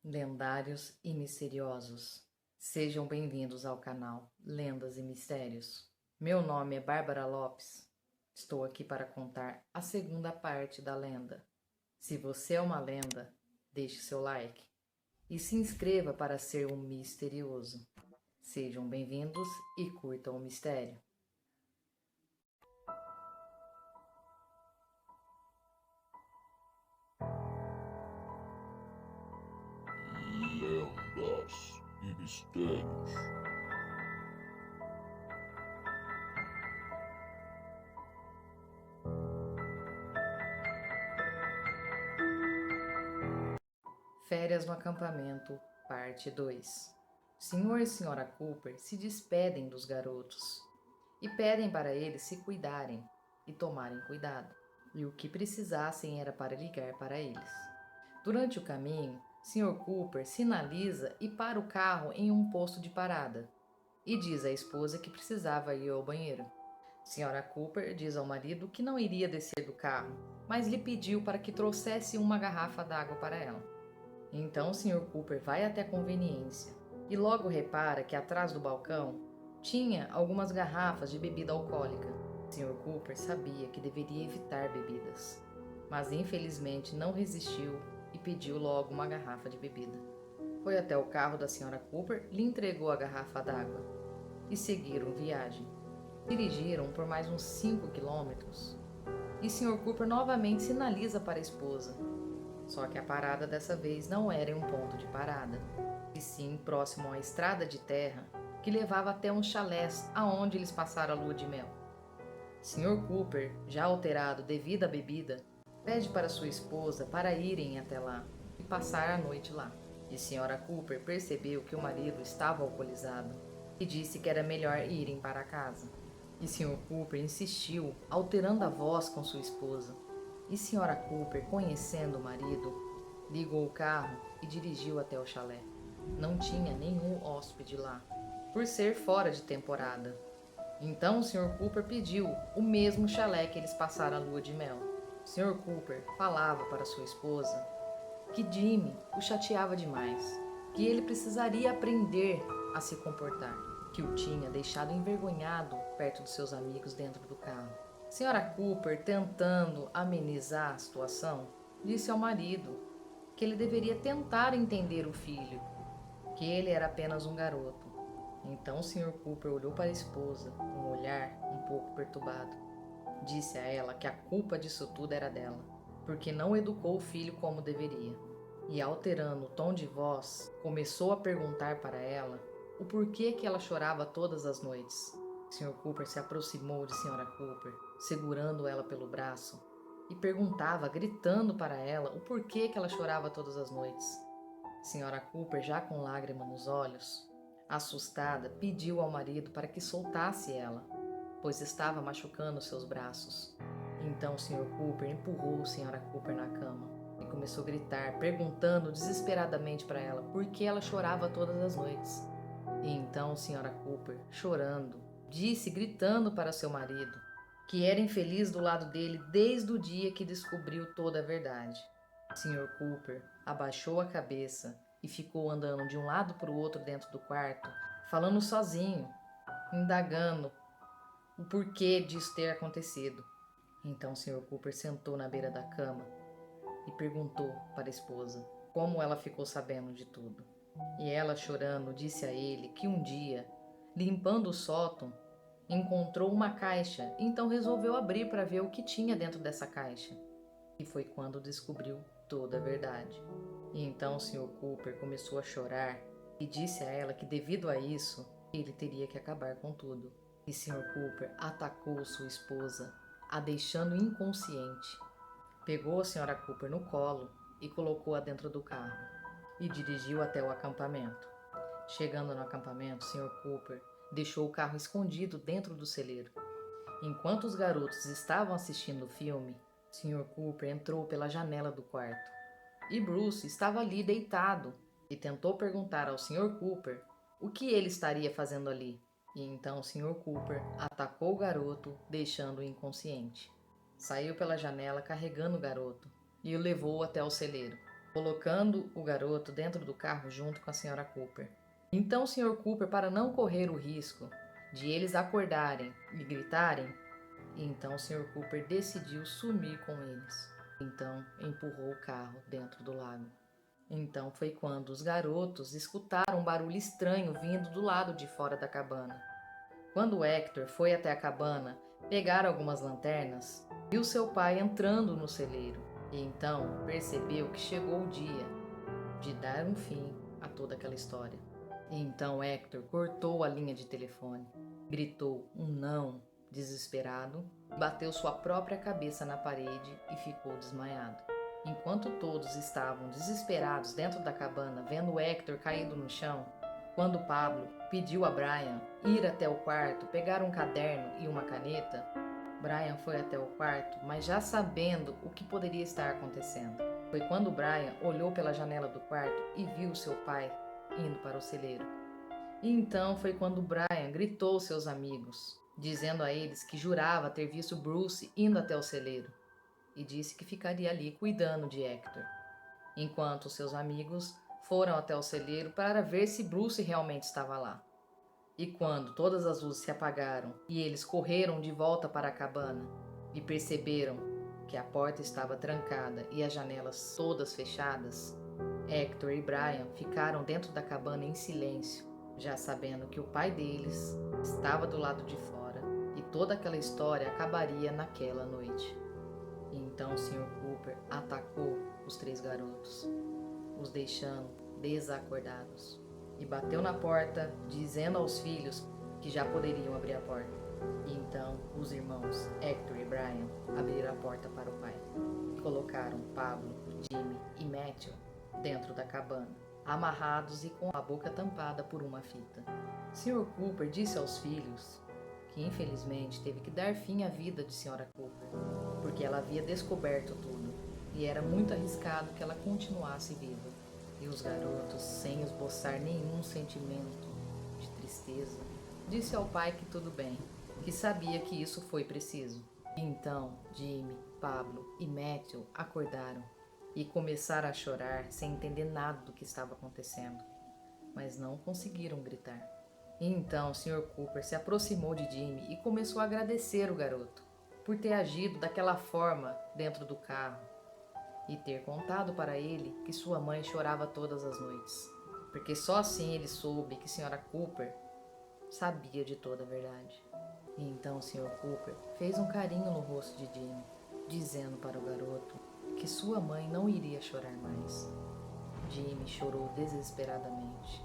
lendários e misteriosos. Sejam bem-vindos ao canal Lendas e Mistérios. Meu nome é Bárbara Lopes. Estou aqui para contar a segunda parte da lenda. Se você é uma lenda, deixe seu like e se inscreva para ser um misterioso. Sejam bem-vindos e curtam o mistério. Lendas e mistérios. Férias no acampamento, parte 2. Senhor e Senhora Cooper se despedem dos garotos e pedem para eles se cuidarem e tomarem cuidado. E o que precisassem era para ligar para eles. Durante o caminho, Sr. Cooper sinaliza e para o carro em um posto de parada e diz à esposa que precisava ir ao banheiro. Sra. Cooper diz ao marido que não iria descer do carro, mas lhe pediu para que trouxesse uma garrafa d'água para ela. Então o Sr. Cooper vai até a conveniência e logo repara que atrás do balcão tinha algumas garrafas de bebida alcoólica. O Sr. Cooper sabia que deveria evitar bebidas, mas infelizmente não resistiu e pediu logo uma garrafa de bebida. Foi até o carro da Sra. Cooper, lhe entregou a garrafa d'água e seguiram viagem. Dirigiram por mais uns 5 quilômetros e Sr. Cooper novamente sinaliza para a esposa. Só que a parada dessa vez não era em um ponto de parada, e sim próximo a uma estrada de terra que levava até uns chalés aonde eles passaram a lua de mel. Sr. Cooper, já alterado devido à bebida, pede para sua esposa para irem até lá e passar a noite lá. E Sra. Cooper percebeu que o marido estava alcoolizado e disse que era melhor irem para casa. E Sr. Cooper insistiu, alterando a voz com sua esposa. E Sra. Cooper, conhecendo o marido, ligou o carro e dirigiu até o chalé. Não tinha nenhum hóspede lá, por ser fora de temporada. Então o Sr. Cooper pediu o mesmo chalé que eles passaram a lua de mel. O Sr. Cooper falava para sua esposa que Jimmy o chateava demais, que ele precisaria aprender a se comportar, que o tinha deixado envergonhado perto dos seus amigos dentro do carro. Sra. Cooper, tentando amenizar a situação, disse ao marido que ele deveria tentar entender o filho, que ele era apenas um garoto. Então o Sr. Cooper olhou para a esposa com um olhar um pouco perturbado. Disse a ela que a culpa disso tudo era dela, porque não educou o filho como deveria. E alterando o tom de voz, começou a perguntar para ela o porquê que ela chorava todas as noites. Sr. Cooper se aproximou de Sra. Cooper, segurando ela pelo braço, e perguntava, gritando para ela, o porquê que ela chorava todas as noites. Sra. Cooper, já com lágrima nos olhos, assustada, pediu ao marido para que soltasse ela, pois estava machucando seus braços. Então o Sr. Cooper empurrou Sra. Cooper na cama e começou a gritar, perguntando desesperadamente para ela por que ela chorava todas as noites. E então Sra. Cooper, chorando, disse, gritando para seu marido, que era infeliz do lado dele desde o dia que descobriu toda a verdade. Sr. Cooper abaixou a cabeça e ficou andando de um lado para o outro dentro do quarto, falando sozinho, indagando o porquê disso ter acontecido. Então Sr. Cooper sentou na beira da cama e perguntou para a esposa como ela ficou sabendo de tudo. E ela, chorando, disse a ele que um dia, limpando o sótão, encontrou uma caixa, então resolveu abrir para ver o que tinha dentro dessa caixa. E foi quando descobriu toda a verdade. E então o Sr. Cooper começou a chorar e disse a ela que devido a isso, ele teria que acabar com tudo. E Sr. Cooper atacou sua esposa, a deixando inconsciente. Pegou a Sra. Cooper no colo e colocou-a dentro do carro e dirigiu até o acampamento. Chegando no acampamento, Sr. Cooper deixou o carro escondido dentro do celeiro. Enquanto os garotos estavam assistindo o filme, Sr. Cooper entrou pela janela do quarto. E Bruce estava ali deitado e tentou perguntar ao Sr. Cooper o que ele estaria fazendo ali. E então o Sr. Cooper atacou o garoto, deixando-o inconsciente. Saiu pela janela carregando o garoto e o levou até o celeiro. colocando o garoto dentro do carro junto com a Sra. Cooper. Então o Sr. Cooper, para não correr o risco de eles acordarem e gritarem, então o Sr. Cooper decidiu sumir com eles. Então empurrou o carro dentro do lago. Então foi quando os garotos escutaram um barulho estranho vindo do lado de fora da cabana. Quando Hector foi até a cabana pegar algumas lanternas, viu seu pai entrando no celeiro e então percebeu que chegou o dia de dar um fim a toda aquela história. E então Hector cortou a linha de telefone, gritou um não desesperado, bateu sua própria cabeça na parede e ficou desmaiado. Enquanto todos estavam desesperados dentro da cabana, vendo Hector caído no chão, quando Pablo pediu a Brian ir até o quarto, pegar um caderno e uma caneta, Brian foi até o quarto, mas já sabendo o que poderia estar acontecendo. Foi quando Brian olhou pela janela do quarto e viu seu pai indo para o celeiro. E então foi quando Brian gritou seus amigos, dizendo a eles que jurava ter visto Bruce indo até o celeiro, e disse que ficaria ali cuidando de Hector, enquanto seus amigos foram até o celeiro para ver se Bruce realmente estava lá. E quando todas as luzes se apagaram e eles correram de volta para a cabana e perceberam que a porta estava trancada e as janelas todas fechadas, Hector e Brian ficaram dentro da cabana em silêncio, já sabendo que o pai deles estava do lado de fora e toda aquela história acabaria naquela noite. E então o Sr. Cooper atacou os 3 garotos, os deixando desacordados, e bateu na porta, dizendo aos filhos que já poderiam abrir a porta. E então os irmãos Hector e Brian abriram a porta para o pai e colocaram Pablo, Jimmy e Matthew dentro da cabana, amarrados e com a boca tampada por uma fita. Sr. Cooper disse aos filhos que infelizmente teve que dar fim à vida de Sra. Cooper, porque ela havia descoberto tudo e era muito arriscado que ela continuasse viva. E os garotos, sem esboçar nenhum sentimento de tristeza, disse ao pai que tudo bem, que sabia que isso foi preciso. E então Jimmy, Pablo e Matthew acordaram e começaram a chorar sem entender nada do que estava acontecendo, mas não conseguiram gritar. E então o Sr. Cooper se aproximou de Jimmy e começou a agradecer o garoto por ter agido daquela forma dentro do carro e ter contado para ele que sua mãe chorava todas as noites, porque só assim ele soube que Sra. Cooper sabia de toda a verdade. E então o Sr. Cooper fez um carinho no rosto de Jimmy, dizendo para o garoto que sua mãe não iria chorar mais. Jimmy chorou desesperadamente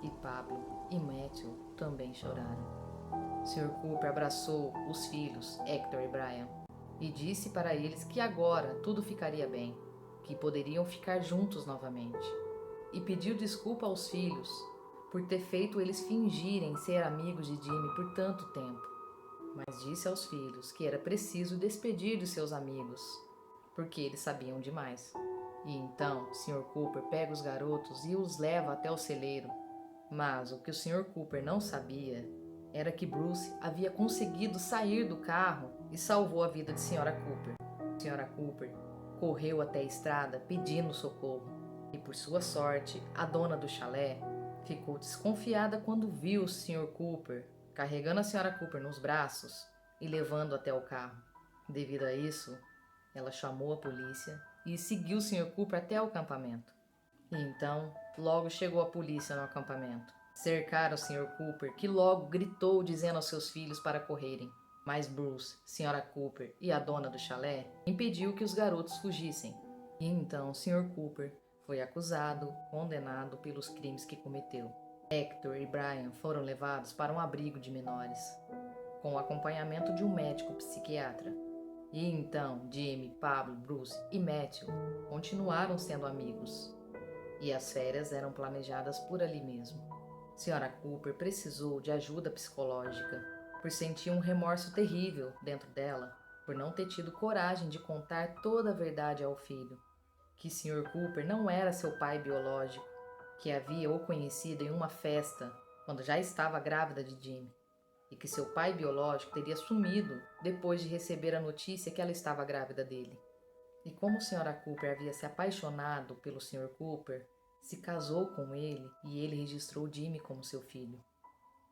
e Pablo e Matthew também choraram. Sr. Cooper abraçou os filhos, Hector e Brian, e disse para eles que agora tudo ficaria bem, que poderiam ficar juntos novamente. E pediu desculpa aos filhos por ter feito eles fingirem ser amigos de Jimmy por tanto tempo. Mas disse aos filhos que era preciso despedir de seus amigos, porque eles sabiam demais. E então Sr. Cooper pega os garotos e os leva até o celeiro. Mas o que o Sr. Cooper não sabia era que Bruce havia conseguido sair do carro e salvou a vida de Sra. Cooper. Sra. Cooper correu até a estrada pedindo socorro. E por sua sorte, a dona do chalé ficou desconfiada quando viu o Sr. Cooper carregando a Sra. Cooper nos braços e levando até o carro. Devido a isso, ela chamou a polícia e seguiu o Sr. Cooper até o acampamento. E então, logo chegou a polícia no acampamento. Cercaram o Sr. Cooper, que logo gritou dizendo aos seus filhos para correrem. Mas Bruce, Sra. Cooper e a dona do chalé impediu que os garotos fugissem. E então o Sr. Cooper foi acusado, condenado pelos crimes que cometeu. Hector e Brian foram levados para um abrigo de menores, com o acompanhamento de um médico psiquiatra. E então Jimmy, Pablo, Bruce e Matthew continuaram sendo amigos. E as férias eram planejadas por ali mesmo. Sra. Cooper precisou de ajuda psicológica, por sentir um remorso terrível dentro dela, por não ter tido coragem de contar toda a verdade ao filho, que Sr. Cooper não era seu pai biológico, que havia o conhecido em uma festa quando já estava grávida de Jimmy, e que seu pai biológico teria sumido depois de receber a notícia que ela estava grávida dele. E como a Sra. Cooper havia se apaixonado pelo Sr. Cooper, se casou com ele e ele registrou Jimmy como seu filho.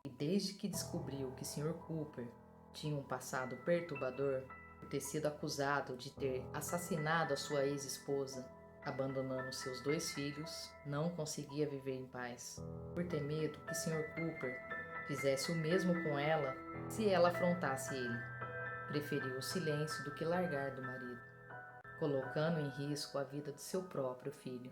E desde que descobriu que Sr. Cooper tinha um passado perturbador, por ter sido acusado de ter assassinado a sua ex-esposa, abandonando seus 2 filhos, não conseguia viver em paz, por ter medo que Sr. Cooper fizesse o mesmo com ela se ela afrontasse ele. Preferiu o silêncio do que largar do marido, colocando em risco a vida de seu próprio filho.